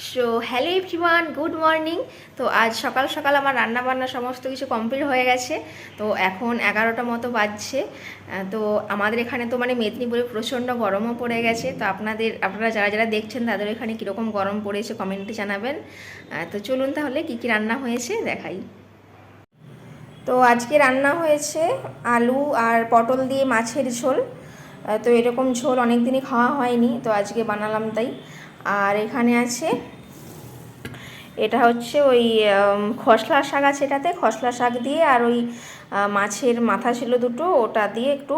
So hello everyone, good morning. তো আজ সকাল সকাল আমার রান্না বান্না সমস্ত কিছু কমপ্লিট হয়ে গেছে। তো এখন 11টা মতো বাজছে। তো আমাদের এখানে তো মানে মেদিনীপুরে প্রচণ্ড গরমও পড়ে গেছে। তো আপনারা যারা যারা দেখছেন তাদের এখানে কীরকম গরম পড়েছে কমেন্টে জানাবেন। তো চলুন তাহলে কী কী রান্না হয়েছে দেখাই। তো আজকে রান্না হয়েছে আলু আর পটল দিয়ে মাছের ঝোল। তো এরকম ঝোল অনেক দিনই খাওয়া হয়নি, তো আজকে বানালাম তাই। আর এখানে আছে, এটা হচ্ছে ওই খসলা শাক আছে, এটাতে খসলা শাক দিয়ে আর ওই মাছের মাথা ছিল দুটো, ওটা দিয়ে একটু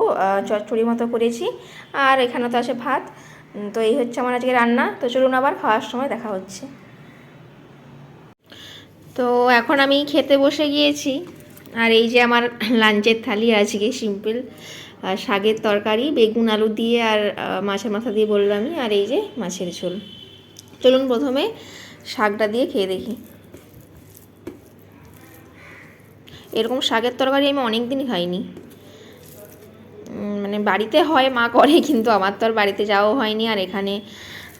চচ্চড়ি মতো করেছি। আর এখানে তো আছে ভাত। তো এই হচ্ছে আমার আজকে রান্না। তো চলুন আবার খাওয়ার সময় দেখা হচ্ছে। তো এখন আমি খেতে বসে গিয়েছি। আর এই যে আমার লাঞ্চের থালি আজকে সিম্পল শাকের তরকারি, বেগুন আলু দিয়ে আর মাছের মাথা দিয়ে বললামই, আর এই যে মাছের ঝোল। চলুন প্রথমে শাকটা দিয়ে খেয়ে দেখি। এরকম শাকের তরকারি আমি অনেক দিন খাইনি। মানে বাড়িতে হয়, মা করে, কিন্তু আমার তো আর বাড়িতে যাওয়াও হয়নি আর এখানে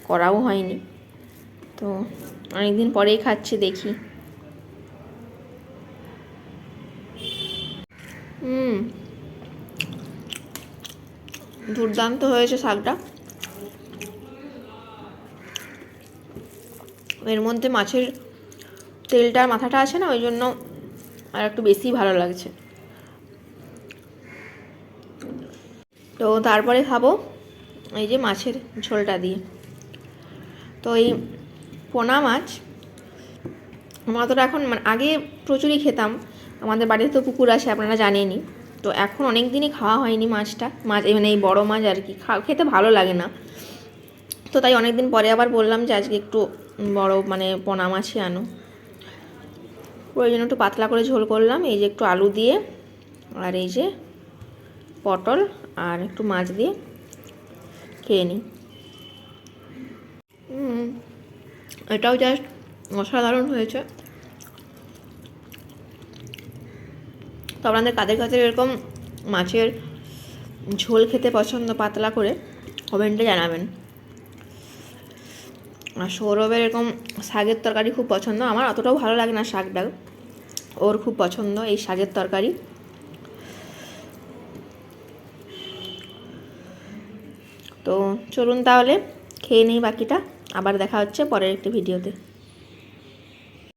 করাও হয়নি। তো অনেক দিন পরেই খাচ্ছি, দেখি। দুর্দান্ত হয়েছে শাকটা। এর মধ্যে মাছের তেলটার মাথাটা আছে না, ওই জন্য আর একটু বেশি ভালো লাগছে। তো তারপরে খাবো এই যে মাছের ঝোলটা দিয়ে। তো এই পোনা মাছ আমরা তো এখন মানে আগে প্রচুরই খেতাম, আমাদের বাড়িতে তো পুকুর আছে, আপনারা জানেনই। তো এখন অনেক দিনই খাওয়া হয়নি মাছ মানে এই বড়ো মাছ আর কি, খেতে ভালো লাগে না। তো তাই অনেক দিন পরে আবার বললাম যে আজকে একটু বড় মানে পোনা মাছই আনো। প্রয়োজন একটু পাতলা করে ঝোল করলাম, এই যে একটু আলু দিয়ে আর এই যে পটল আর একটু মাছ দিয়ে খেয়ে নিই। এটাও জাস্ট অসাধারণ হয়েছে। তো আপনাদের কাদের কাদের এরকম মাছের ঝোল খেতে পছন্দ পাতলা করে, কমেন্টে জানাবেন। আর সৌরভের এরকম শাকের তরকারি খুব পছন্দ, আমার অতটাও ভালো লাগে না শাক ডাল, ওর খুব পছন্দ এই শাকের তরকারি। তো চলুন তাহলে খেয়ে নিই বাকিটা, আবার দেখা হচ্ছে পরের একটি ভিডিওতে।